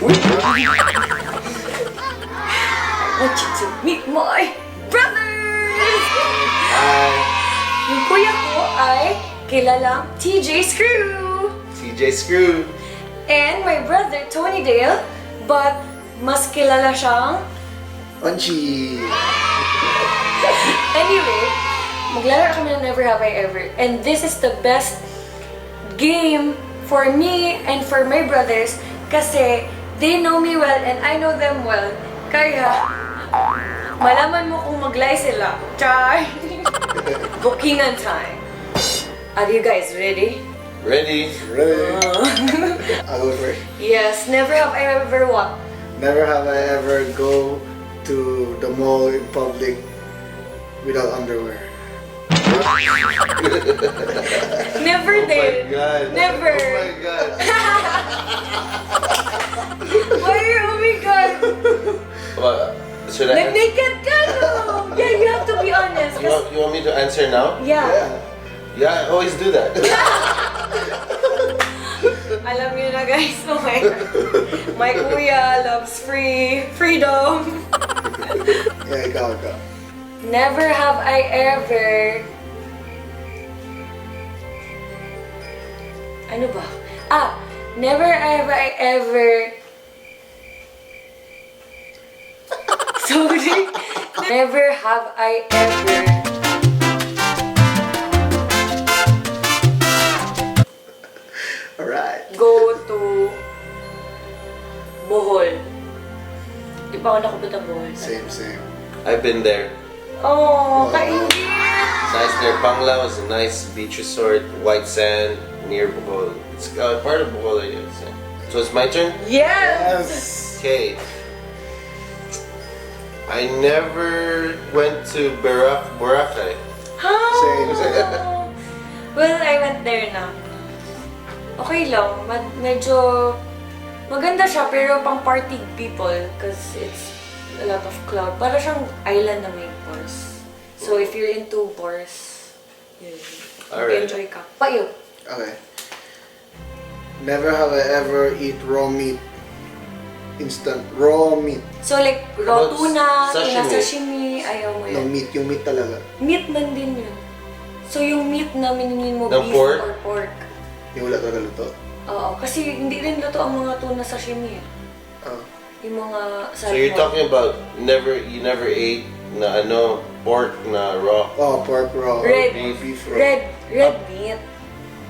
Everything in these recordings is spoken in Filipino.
want you to meet my brothers! Hi! Yung kuya ko ay kilalang TJ's Crew! TJ's Crew! And my brother, Tony Dale, but mas kilala siyang... Punchy! Anyway, maglalaro kami ng Never Have I Ever. And this is the best game for me and for my brothers kasi they know me well and I know them well. Kaya, malaman mo kung mag-lie sila. Char! Bookingan time. Are you guys ready? Ready? Ready? I'll go first. Yes, never have I ever what? Never have I ever go to the mall in public without underwear. Never Oh did. my God! Never. Oh my God! Why are you, oh my God? Should I? Nag-naked ka, no? Yeah, you have to be honest. You want me to answer now? Yeah. Yeah, I always do that. Alam niyo na guys, oh my kuya loves freedom. Yeah, ikaw. Never have I ever... Ano ba? Never have I ever... Sorry. Never have I ever... Alright. Go to... Bohol. Di pa ako nakapunta Bohol. Same. I've been there. Oh, kaingit! It's nice near Panglao. It's a nice beach resort, white sand near Bohol. It's part of Bohol, I guess. So it's my turn? Yes! Okay. I never went to Boracay. How? Same. Well, I went there na. Okay lang. Medyo maganda siya pero pang party people because it's a lot of cloud. Para siyang island na may bars. So if you're into bars, yun. Alright. Enjoy ka. Payo. Okay. Never have I ever eat raw meat. Instant raw meat. So like raw About tuna, tuna sashimi. sashimi, ayaw mo No yun. meat, yung meat talaga. Meat man din yun. So yung meat na mininin mo, The beef pork? or pork. Yung wala talaga luto. Oo, kasi hindi rin luto ang mga tuna sashimi eh. Oh. Yung mga So you're talking about you never ate na pork na raw. Oh, pork raw. Red. Or beef raw. Red meat.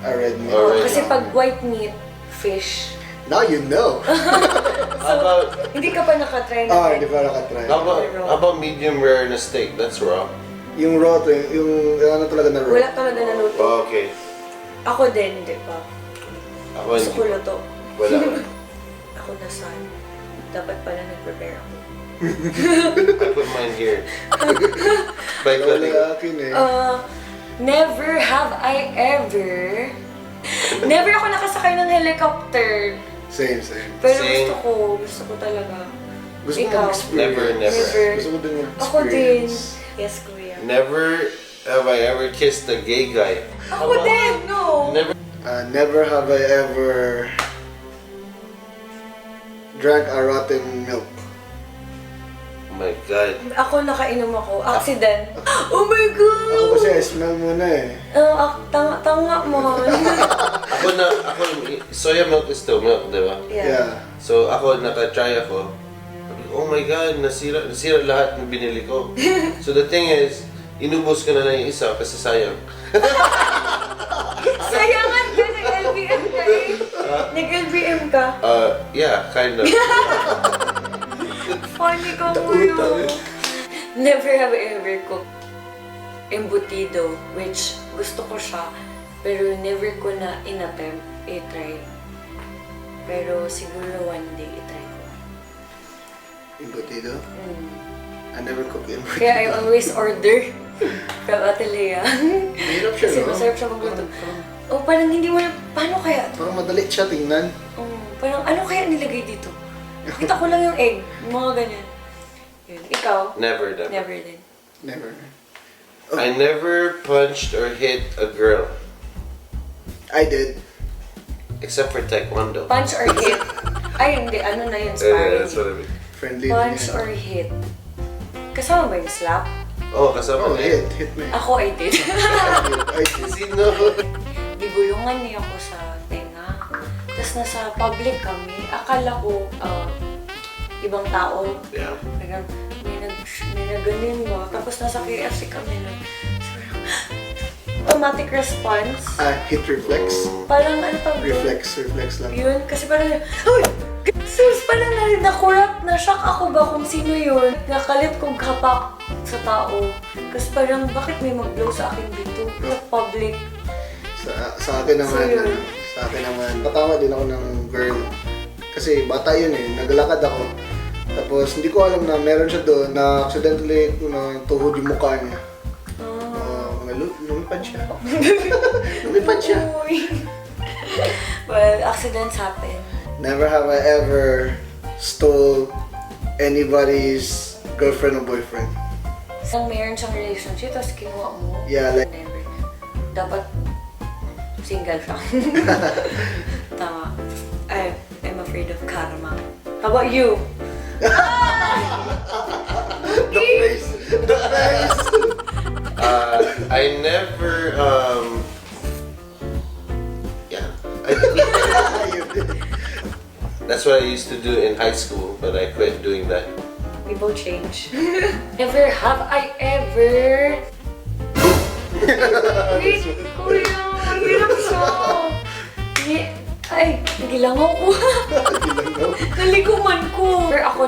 Red meat. Oh, red. Kasi pag white meat, fish. Now you know. How about Hindi ka pa nakatry na Hindi pa nakatry. how about medium rare na steak? That's raw. Yung raw to, yung ano talaga na raw. Wala talaga naluto. Oh, okay. Ako din, hindi pa. Ako Gusto ko hindi. luto. Wala. Ako nasaan. Dapat pala nag-prepare ako. I put mine here. By Wala cutting. akin eh. Never have I ever... Never ako nakasakay ng helicopter. Same. Pero Same. gusto ko talaga. Gusto ko Ikaw? mag-experience. Never. Gusto ko din mag-experience. Ako din. Yes, kuya. Never have I ever kissed a gay guy. Ako din, no! Never. Never have I ever drank a rotten milk. Oh my God. Ako nakainom ako. Accident. Oh my God! Ako kasi smell muna eh. Tanga mo. Ako, soya milk is still milk, di ba? Yeah. So ako, naka-try ako. Sabi ko, oh my God, nasira lahat ng binili ko. So the thing is, inubos ko na lang yung isa kasi sayang. Sayangan ka, nag-LBM ka eh. Nag-LBM ka. Yeah, kind of. Funny ka mo yun. Never have I ever cooked embutido, which gusto ko siya, pero never ko na in-attempt i-try. Pero siguro one day i-try ko. Embutido? I never cook embutido. Kaya I always order from Ate Lea. Mahirap siya, Kasi no? masarap siya magluto. Oh, parang hindi mo na, paano kaya? Parang madali siya tingnan. Parang ano kaya nilagay dito? Nakita ko lang yung egg, mga ganyan. Yun. Ikaw? Never. Never din. Never. I never punched or hit a girl. I did. Except for taekwondo. Punch or hit? Ay, hindi. Ano na yun? Yeah, that's Sparring. what I mean. Friendly. Punch or hit? Kasama ba yung slap? Oh, kasama Oh, na hit me. Ako, I did. I did. Sino? Bibulungan niya ako sa tenga. Tapos nasa public kami. Akala ko, ibang tao. Yeah. Parang, may naganin mo. Tapos nasa KFC kami na. Automatic response. Hit reflex. Parang ano pa ba? Reflex lang. Yun, kasi parang, uy! Sus, parang na-corrupt, na-shock ako ba kung sino yun? Nakalit kong kapak sa tao. Kasi parang, bakit may mag-blow sa akin dito? Public. Sa akin naman, So, yun. Natawa din ako ng girl. Kasi bata yun eh, naglalakad ako. Tapos hindi ko alam na meron siya doon na accidentally tuhod yung mukha niya. Lumipad siya. Lumipad siya. Uy. Well, accidents happen. Never have I ever stole anybody's girlfriend or boyfriend. Isang meron siyang relationship, tapos kinuha mo. Yeah, like- Never. Dapat single siya. Tama. I'm afraid of karma. How about you? The face! I never, yeah. That's what I used to do in high school, but I quit doing that. People change. Never have I ever... Wait, kuya, hirap siya. Ay, nagilangaw ko. Naliguman ko. Pero ako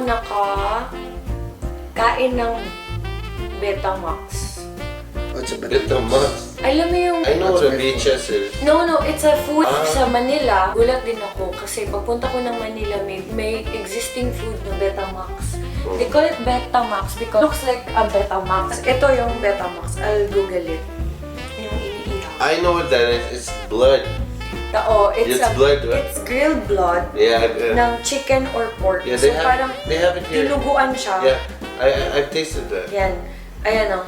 kain ng Betamax. What's a Bit the must. Alam mo yung... I know what a VHS is. No, it's a food sa Manila. Gulat din ako kasi pagpunta ko ng Manila, may existing food na Betamax. They call it Betamax because it looks like a Betamax. Ito yung Betamax. I'll Google it. Yung iniihaw. I know what that is. It's blood. Oo, It's blood, right? It's grilled blood Yeah. ng chicken or pork. Yeah, So they parang have it here. dinuguan siya. Yeah, I've tasted that. Yan. Ayan o.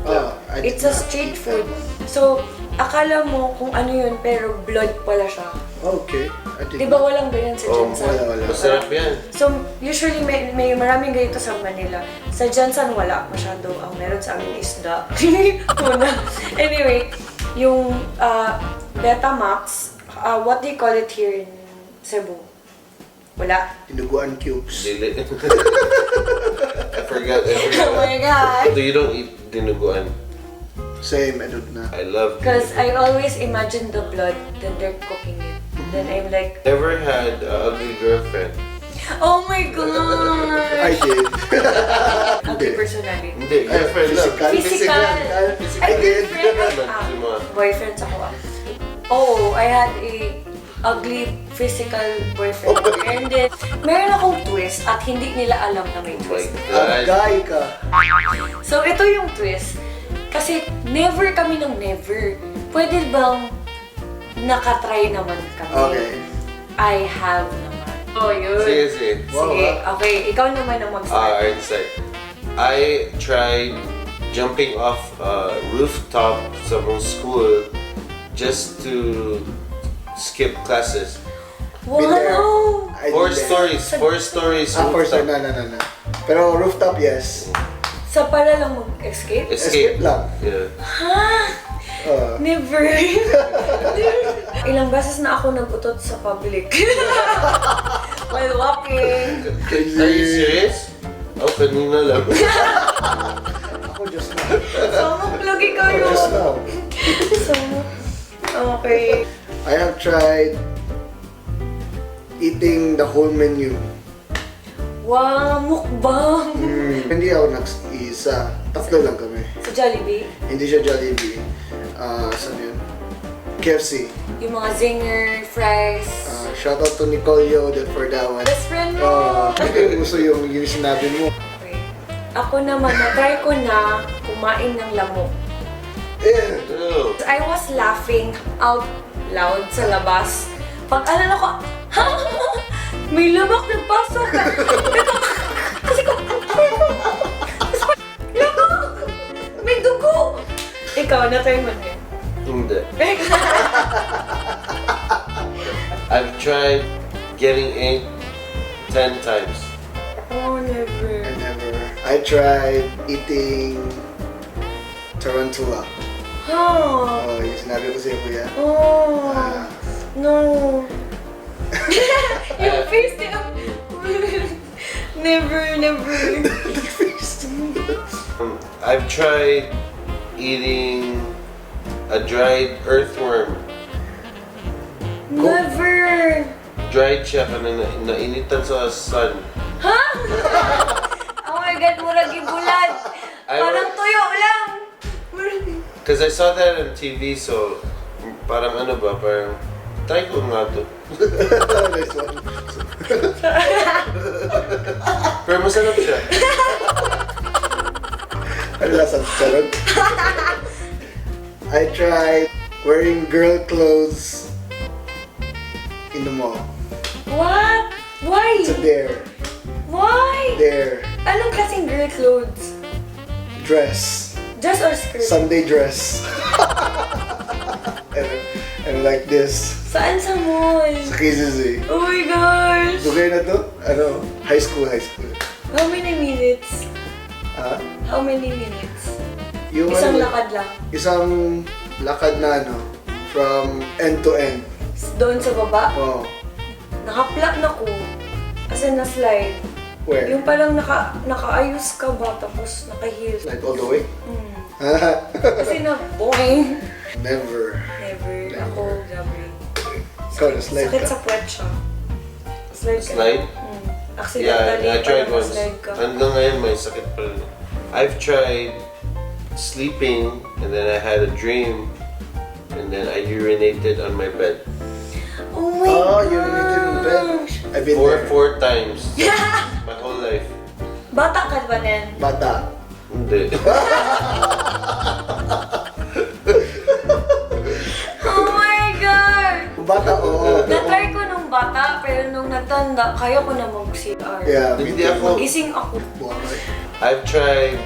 I did It's a not. street food. So, akala mo kung ano yun, pero blood pala siya. Okay. I did Di ba not. walang ganyan sa Oh, Jansan? wala. Masarap yan. So, usually may maraming ganito sa Manila. Sa Jansan, wala masyado. Ang meron sa amin isda. Muna. Anyway, yung Betamax, what do you call it here in Cebu? Wala. Dinuguan cubes. Dili. I forgot. Oh my God! So you don't eat dinuguan? Same, I don't know. I love Because dinuguan. I always imagine the blood, then they're cooking it. Then I'm like, Never had an ugly girlfriend. oh my God! I did. Ugly personality. Hindi, girlfriend lang. Physical. Ay, did. girlfriend. Boyfriends ako. Oh, I had a ugly physical boyfriend. And then, meron akong twist at hindi nila alam na may Oh my twist. God. Guy ka. So, ito yung twist. Kasi, never kami ng never. Pwede bang nakatry naman kami? Okay. I have naman. Oh, yun. Sige. Wow, Sige, okay. Ikaw naman ang mag-start. Alright, side. I tried jumping off a rooftop sa mong school just to skip classes. Been there. Wow! I Four did that. stories First time, rooftop. no. Pero rooftop, yes. Sa para lang mag-escape? Escape lang. Yeah. Ha? Never. Ilang beses na ako nagutot sa public. While walking. Crazy. Are you serious? Oh, kanina lang. Ako just now. Samok lagi Ako kayo. just now. Samok. Okay. I have tried eating the whole menu. Wow, mukbang. Hindi ako nag-isa. Tatlo lang kami. Sa Jollibee, Hindi siya Jollibee. Saan yun? KFC. yung mga zinger, fries. Shoutout to Nicole Yoden for that one. Best friend mo. Hindi gusto yung sinabi mo. Okay. Ako naman, na-try ko na kumain ng lamok. Ew. I was laughing out loud sa labas. Pag alala ko, ha? May lamok nagpasok. Kasi ko, lamok! May dugo! Ikaw, na-try mo niya. Hindi. I've tried getting 10 times. Oh, never. I never. I tried eating tarantula. Huh? Oh, yung sinabi ko sa'yo, kuya. Oh. Ah, No. Yung face niya. Never, never. I've tried eating a dried earthworm. Never. Dried siya na nainitan sa sun. Ha? Oh my God, murag gibulad. Parang tuyo lang. Because I saw that on TV, so parang ano ba, parang try ko nga to. nice one. Pero masarap siya. Ano lasang charot? I tried wearing girl clothes in the mall. What? Why? It's a dare. Why? Dare. Anong klaseng girl clothes? Dress. Dress or skirt? Sunday dress. and like this. Saan sa mall? Sa cases eh. Oh my gosh! Dugay na to? Ano? High school. How many minutes? Ah? How many minutes? Yung Isang ano, lakad lang. Isang lakad na ano, from end to end. Doon sa baba. Oh. Nakaplak na ko. As in, na-slide. Where? Yung parang nakaayos ka ba, tapos naka-heels. Like all the way? Kasi na-boing. Never. Never. Ako, grabe. Ikaw, na-slide Sakit ka? sa puwet siya. Slide ka. Slide? Accidentally, Yeah, I tried once. slide ka. Hanggang ngayon may sakit pa rin. I've tried sleeping and then I had a dream and then I urinated on my bed. Oh my Oh, gosh! you urinated in bed. I've been there. Four times. My whole life. Bata ka ba nin? Bata. Hindi. Oh my God! Bata, oo. Na-try ko nung bata, pero nung natanda, kaya ko na mag-CR. Yeah, Hindi ako. Magising ako. Buhay. I've tried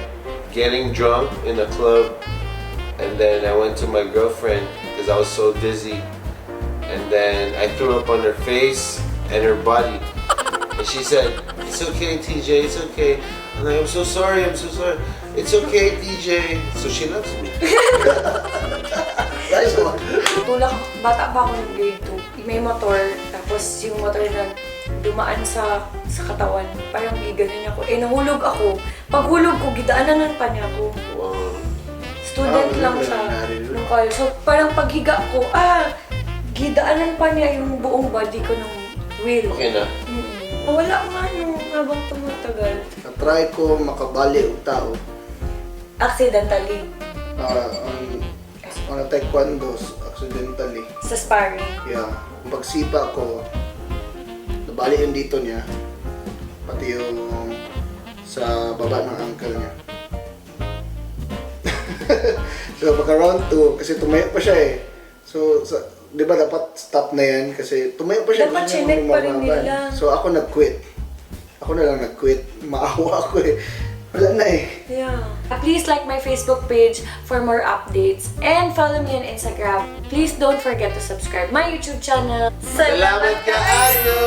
getting drunk in a club and then I went to my girlfriend because I was so dizzy and then I threw up on her face and her body and she said, "It's okay, TJ, it's okay." I'm like, I'm so sorry. It's okay, TJ. So she loves me. Nice one. Tulak, bata pa ako ng grade 2. May motor, tapos yung motor na dumaan sa katawan. Parang giganon niya ako. Nahulog ako. Paghulog ko, gidaanan pa niya ako. Wow. Student lang siya nung college. So parang paghiga ko, gidaanan pa niya yung buong body ko ng wheel. Okay na. Wala nga nung habang tumatagal. Na-try ko makabali og tao. Accidentally. On a taekwondo, accidentally. Sa sparring. Yeah. Pagsipa ko, nabali yung dito niya. Pati yung sa baba ng ankle niya. So pagka round 2, kasi tumayo pa siya eh. So, di ba dapat stop na yan? Kasi tumayo pa siya. Dapat gusto niya chinek pa rin bumababan. nila. So ako nag-quit. Ako na lang nag-quit. Maawa ako eh. Wala na eh. Yeah. Please like my Facebook page for more updates and follow me on Instagram. Please don't forget to subscribe my YouTube channel. Salamat kaayo!